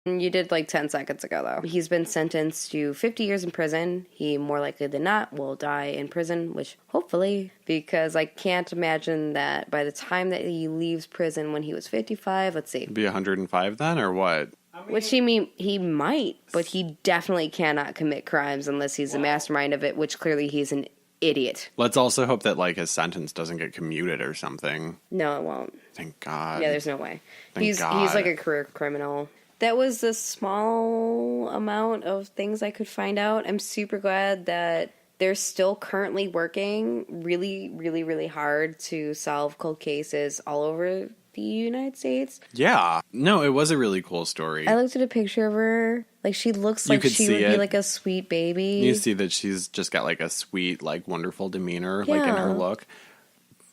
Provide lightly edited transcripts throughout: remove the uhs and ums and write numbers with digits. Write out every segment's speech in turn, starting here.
You did like 10 seconds ago, though. He's been sentenced to 50 years in prison. He, more likely than not, will die in prison, which hopefully, because I can't imagine that by the time that he leaves prison when he was 55, let's see. Be 105 then, or what? Which he might, but he definitely cannot commit crimes unless he's the mastermind of it, which clearly he's an idiot. Let's also hope that, like, his sentence doesn't get commuted or something. No, it won't. Thank God. Yeah, there's no way. Thank God. He's like a career criminal. That was a small amount of things I could find out. I'm super glad that they're still currently working really, really, really hard to solve cold cases all over the United States. Yeah. No, it was a really cool story. I looked at a picture of her. Like, she looks like she would be like a sweet baby. You see that she's just got like a sweet, like wonderful demeanor, like in her look.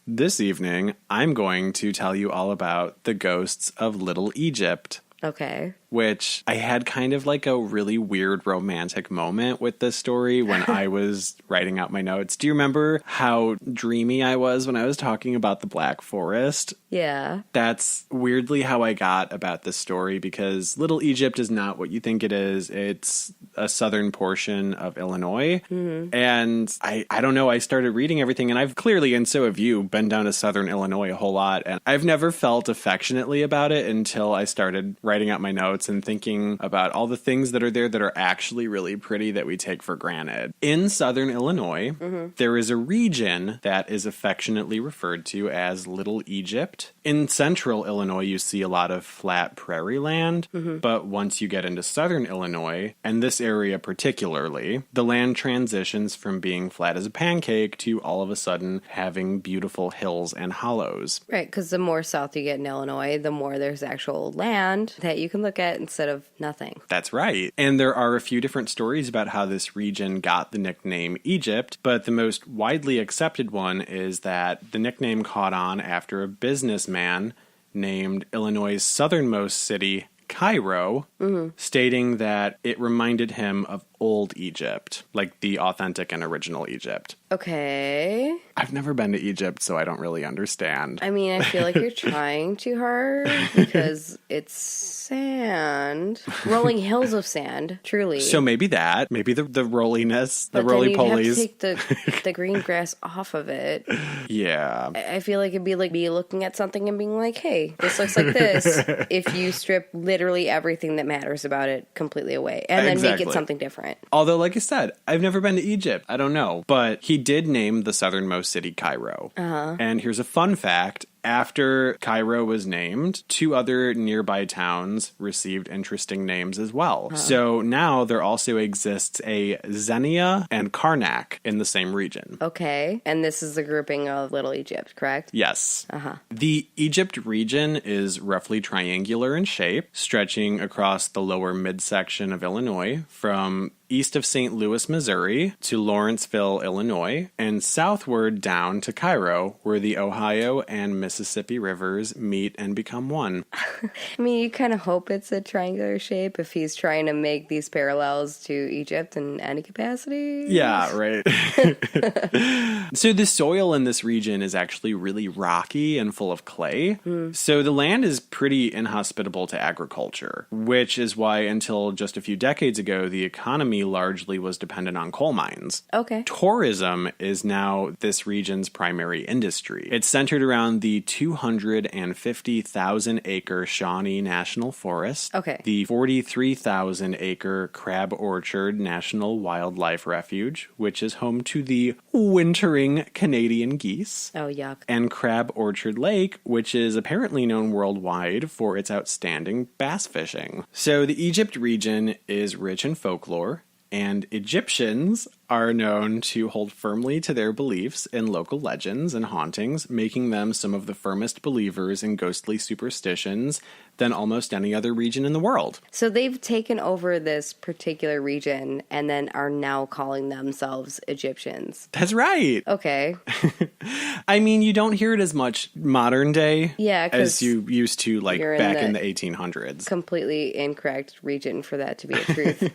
This evening, I'm going to tell you all about the ghosts of Little Egypt. Okay. Which I had kind of like a really weird romantic moment with this story when I was writing out my notes. Do you remember how dreamy I was when I was talking about the Black Forest? Yeah. That's weirdly how I got about this story, because Little Egypt is not what you think it is. It's a southern portion of Illinois. Mm-hmm. And I don't know, I started reading everything, and I've clearly, and so have you, been down to southern Illinois a whole lot. And I've never felt affectionately about it until I started writing out my notes and thinking about all the things that are there that are actually really pretty that we take for granted. In southern Illinois, there is a region that is affectionately referred to as Little Egypt. In central Illinois, you see a lot of flat prairie land, but once you get into southern Illinois, and this area particularly, the land transitions from being flat as a pancake to all of a sudden having beautiful hills and hollows. Right, because the more south you get in Illinois, the more there's actual land that you can look at instead of nothing. That's right. And there are a few different stories about how this region got the nickname Egypt, but the most widely accepted one is that the nickname caught on after a businessman named Illinois' southernmost city, Cairo, stating that it reminded him of old Egypt, like the authentic and original Egypt. Okay. I've never been to Egypt, so I don't really understand. I mean, I feel like you're trying too hard because it's sand. Rolling hills of sand, truly. So maybe that. Maybe the rolliness, the but roly-polies. Then you'd have to take the green grass off of it. Yeah. I feel like it'd be like me looking at something and being like, hey, this looks like this, if you strip literally everything that matters about it completely away and then make it something different. Although, like I said, I've never been to Egypt. I don't know. But he did name the southernmost city Cairo. And here's a fun fact. After Cairo was named, 2 other nearby towns received interesting names as well. So now there also exists a Xenia and Karnak in the same region. Okay. And this is the grouping of Little Egypt, correct? Yes. The Egypt region is roughly triangular in shape, stretching across the lower midsection of Illinois from east of St. Louis, Missouri, to Lawrenceville, Illinois, and southward down to Cairo, where the Ohio and Mississippi rivers meet and become one. I mean, you kind of hope it's a triangular shape if he's trying to make these parallels to Egypt in any capacity. Yeah, right. So the soil in this region is actually really rocky and full of clay. So the land is pretty inhospitable to agriculture, which is why until just a few decades ago, the economy largely was dependent on coal mines. Okay. Tourism is now this region's primary industry. It's centered around the 250,000 acre Shawnee National Forest, the 43,000 acre Crab Orchard National Wildlife Refuge, which is home to the wintering Canadian geese. Oh, yuck. And Crab Orchard Lake, which is apparently known worldwide for its outstanding bass fishing. So the Egypt region is rich in folklore, and Egyptians are known to hold firmly to their beliefs in local legends and hauntings, making them some of the firmest believers in ghostly superstitions than almost any other region in the world. So they've taken over this particular region and then are now calling themselves Egyptians. That's right. Okay. I mean, you don't hear it as much modern day as you used to, like, back in the 1800s. Completely incorrect region for that to be a truth.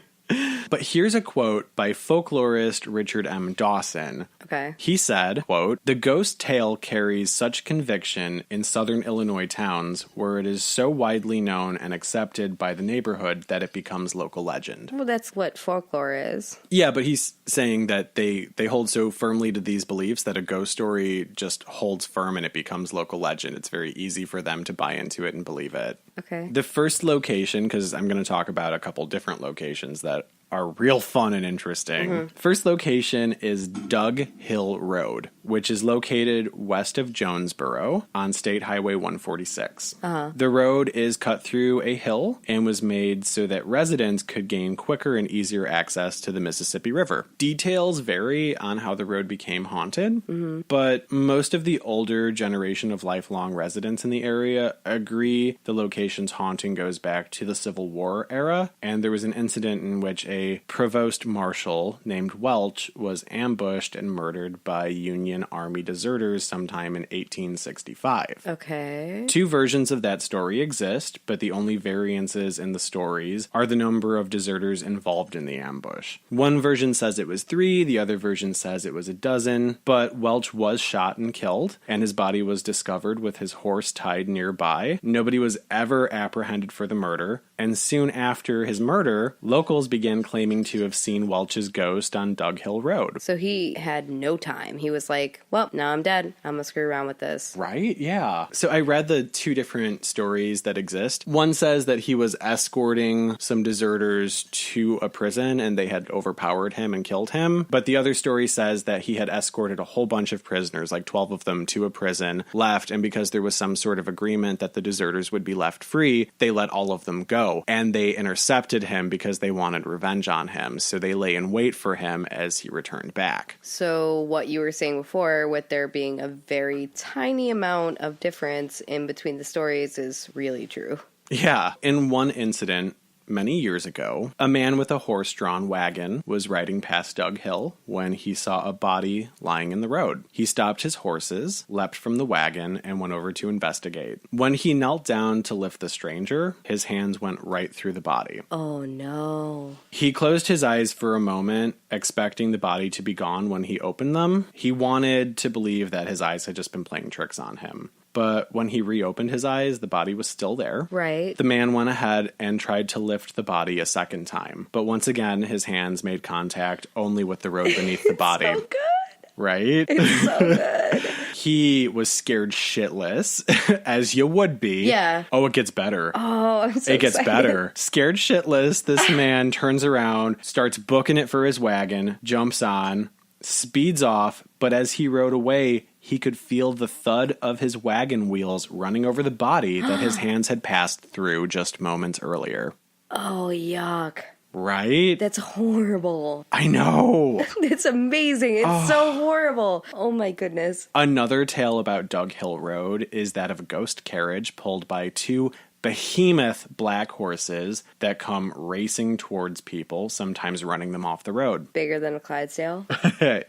But here's a quote by folklorist Richard M. Dawson. Okay. He said, quote, "The ghost tale carries such conviction in southern Illinois towns where it is so widely known and accepted by the neighborhood that it becomes local legend." Well, that's what folklore is. Yeah, but he's saying that they hold so firmly to these beliefs that a ghost story just holds firm and it becomes local legend. It's very easy for them to buy into it and believe it. Okay. The first location, because I'm going to talk about a couple different locations that are real fun and interesting. Mm-hmm. First location is Dug Hill Road, which is located west of Jonesboro on State Highway 146. The road is cut through a hill and was made so that residents could gain quicker and easier access to the Mississippi River. Details vary on how the road became haunted, but most of the older generation of lifelong residents in the area agree the location's haunting goes back to the Civil War era, and there was an incident in which a provost marshal named Welch was ambushed and murdered by Union Army deserters sometime in 1865. Okay. Two versions of that story exist, but the only variances in the stories are the number of deserters involved in the ambush. One version says it was 3, the other version says it was a dozen, but Welch was shot and killed, and his body was discovered with his horse tied nearby. Nobody was ever apprehended for the murder, and soon after his murder, locals began claiming to have seen Welch's ghost on Dug Hill Road. So he had no time. He was like, well, now I'm dead. I'm going to screw around with this. Right? Yeah. So I read the two different stories that exist. One says that he was escorting some deserters to a prison and they had overpowered him and killed him. But the other story says that he had escorted a whole bunch of prisoners, like 12 of them, to a prison, left, and because there was some sort of agreement that the deserters would be left free, they let all of them go. And they intercepted him because they wanted revenge on him, so they lay in wait for him as he returned back. So what you were saying before, with there being a very tiny amount of difference in between the stories, is really true. Yeah. In one incident, many years ago, a man with a horse-drawn wagon was riding past Dug Hill when he saw a body lying in the road. He stopped his horses, leapt from the wagon, and went over to investigate. When he knelt down to lift the stranger, his hands went right through the body. Oh, no. He closed his eyes for a moment, expecting the body to be gone when he opened them. He wanted to believe that his eyes had just been playing tricks on him. But when he reopened his eyes, the body was still there. Right. The man went ahead and tried to lift the body a second time. But once again, his hands made contact only with the road beneath the body. So good. Right? It's so good. He was scared shitless, as you would be. Yeah. Oh, it gets better. Oh, I'm so It gets excited. better. Scared shitless, this man turns around, starts booking it for his wagon, jumps on, speeds off, but as he rode away, he could feel the thud of his wagon wheels running over the body that his hands had passed through just moments earlier. Oh, yuck. Right? That's horrible. I know. It's amazing. It's so horrible. Oh, my goodness. Another tale about Dug Hill Road is that of a ghost carriage pulled by two behemoth black horses that come racing towards people, sometimes running them off the road. Bigger than a Clydesdale?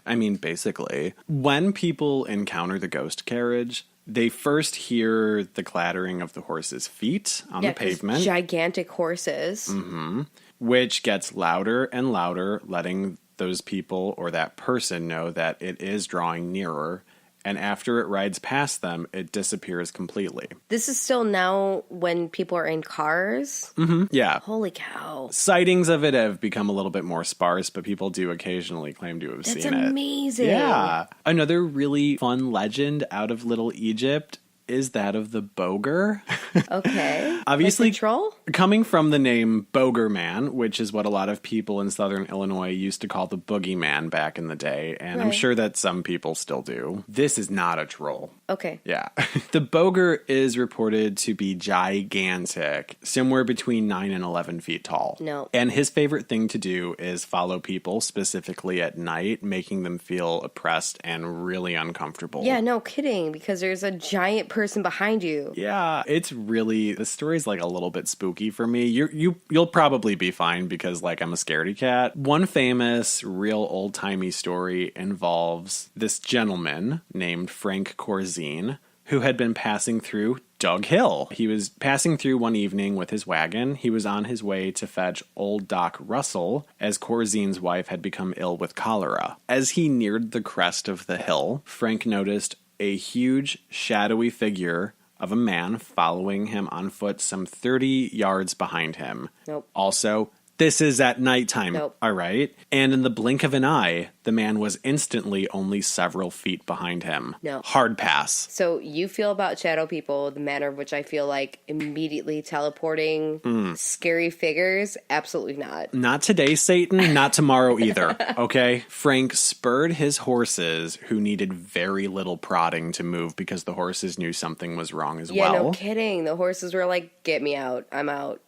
I mean, basically. When people encounter the ghost carriage, they first hear the clattering of the horses' feet on the 'Cause pavement, gigantic horses. which gets louder and louder, letting those people or that person know that it is drawing nearer. And after it rides past them, it disappears completely. This is still now when people are in cars? Yeah. Holy cow. Sightings of it have become a little bit more sparse, but people do occasionally claim to have That's seen it. amazing. Yeah. Another really fun legend out of Little Egypt is that of the Boger. Okay. Obviously, Like the troll? coming from the name Boger Man, which is what a lot of people in southern Illinois used to call the boogeyman back in the day, and I'm Right. sure that some people still do. This is not a troll. Okay. Yeah. The Boger is reported to be gigantic, somewhere between 9 and 11 feet tall. No. And his favorite thing to do is follow people, specifically at night, making them feel oppressed and really uncomfortable. Yeah, no kidding, because there's a giant person behind you. Yeah, it's really, the story's like a little bit spooky for me. You'll probably be fine because like I'm a scaredy cat. One famous, real old-timey story involves this gentleman named Frank Corzine who had been passing through Doug Hill. He was passing through one evening with his wagon. He was on his way to fetch old Doc Russell, as Corzine's wife had become ill with cholera. As he neared the crest of the hill, Frank noticed a huge, shadowy figure of a man following him on foot some 30 yards behind him. Nope. Also, this is at nighttime. Nope. All right. And in the blink of an eye, the man was instantly only several feet behind him. No. Hard pass. So you feel about shadow people the manner of which I feel like immediately teleporting scary figures? Absolutely not. Not today, Satan. Not tomorrow either. Okay? Frank spurred his horses, who needed very little prodding to move because the horses knew something was wrong as well. Yeah, no kidding. The horses were like, get me out. I'm out.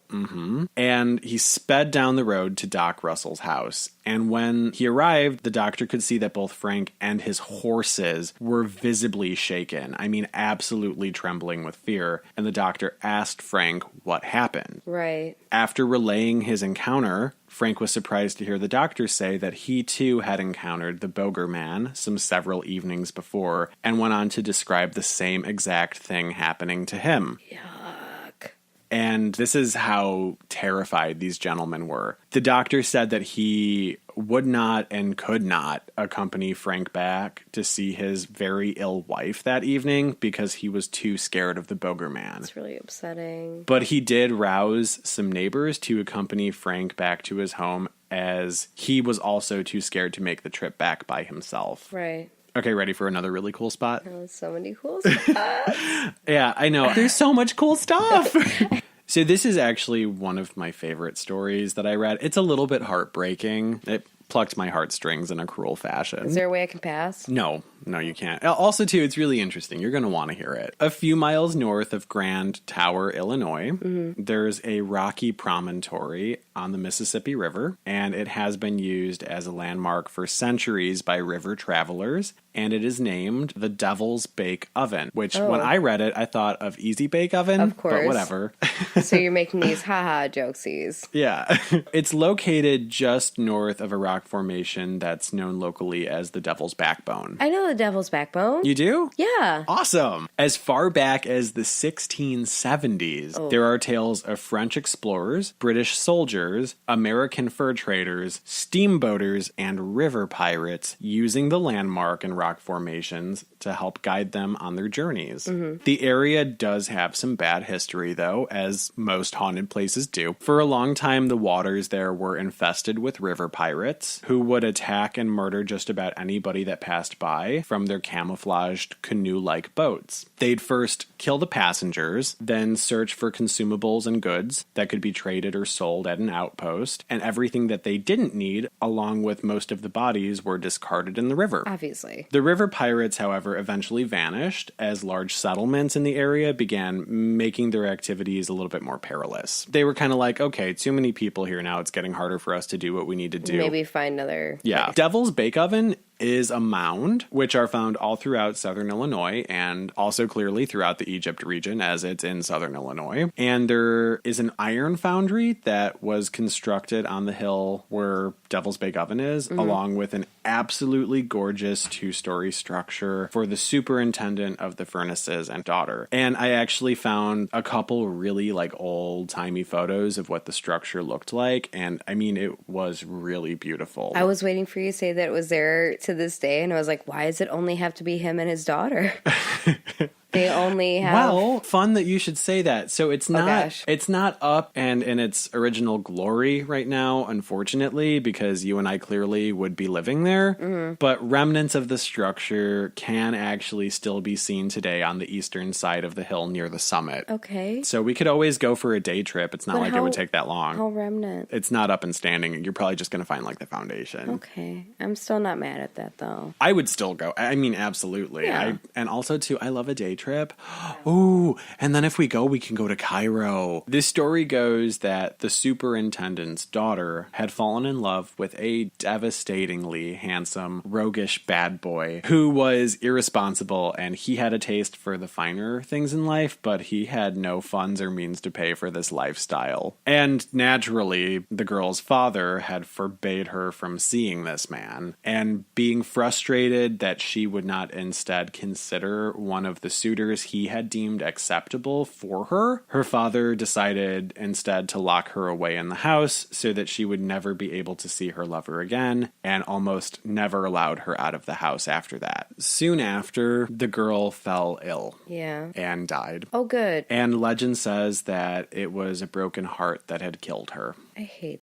And he sped down the road to Doc Russell's house. And when he arrived, the doctor could see that both Frank and his horses were visibly shaken. I mean, absolutely trembling with fear. And the doctor asked Frank what happened. Right. After relaying his encounter, Frank was surprised to hear the doctor say that he too had encountered the Boger man some several evenings before, and went on to describe the same exact thing happening to him. And this is how terrified these gentlemen were. The doctor said that he would not and could not accompany Frank back to see his very ill wife that evening because he was too scared of the Boger man. It's really upsetting. But he did rouse some neighbors to accompany Frank back to his home, as he was also too scared to make the trip back by himself. Right. Okay, ready for another really cool spot? Oh, so many cool spots. Yeah, I know. There's so much cool stuff. So this is actually one of my favorite stories that I read. It's a little bit heartbreaking. It plucked my heartstrings in a cruel fashion. Is there a way I can pass? No, you can't. Also, too, it's really interesting. You're going to want to hear it. A few miles north of Grand Tower, Illinois, there's a rocky promontory on the Mississippi River, and it has been used as a landmark for centuries by river travelers, and it is named the Devil's Bake Oven, which when I read it, I thought of Easy Bake Oven, of course. But whatever. So you're making these haha jokesies. Yeah. It's located just north of a rock formation that's known locally as the Devil's Backbone. I know the Devil's Backbone. You do? Yeah. Awesome. As far back as the 1670s, there are tales of French explorers, British soldiers, American fur traders, steamboaters, and river pirates using the landmark and rock formations to help guide them on their journeys. The area does have some bad history, though, as most haunted places do. For a long time, the waters there were infested with river pirates who would attack and murder just about anybody that passed by from their camouflaged canoe-like boats. They'd first kill the passengers, then search for consumables and goods that could be traded or sold at an outpost, and everything that they didn't need, along with most of the bodies, were discarded in the river. Obviously. The river pirates, however, eventually vanished as large settlements in the area began making their activities a little bit more perilous. They were kind of like, okay, too many people here now, it's getting harder for us to do what we need to do. Maybe find another... Yeah. Devil's Bake Oven is a mound, which are found all throughout southern Illinois and also clearly throughout the Egypt region, as it's in southern Illinois. And there is an iron foundry that was constructed on the hill where Devil's Bake Oven is, along with an absolutely gorgeous 2-story structure for the superintendent of the furnaces and daughter. And I actually found a couple really old-timey photos of what the structure looked like, and I mean, it was really beautiful. I was waiting for you to say that it was there to this day, and I was like, why does it only have to be him and his daughter? They only have... Well, fun that you should say that. So it's not up and in its original glory right now, unfortunately, because you and I clearly would be living there. But remnants of the structure can actually still be seen today on the eastern side of the hill near the summit. Okay. So we could always go for a day trip. It's not it would take that long. How remnant? It's not up and standing. You're probably just going to find the foundation. Okay. I'm still not mad at that, though. I would still go. I mean, absolutely. Yeah. And also, too, I love a day trip. Ooh, and then if we go, we can go to Cairo. This story goes that the superintendent's daughter had fallen in love with a devastatingly handsome, roguish bad boy who was irresponsible, and he had a taste for the finer things in life, but he had no funds or means to pay for this lifestyle. And naturally, the girl's father had forbade her from seeing this man, and being frustrated that she would not instead consider one of the suitors he had deemed acceptable for her, her father decided instead to lock her away in the house so that she would never be able to see her lover again, and almost never allowed her out of the house after that. Soon after, the girl fell ill. Yeah. And died. Oh, good. And legend says that it was a broken heart that had killed her. I hate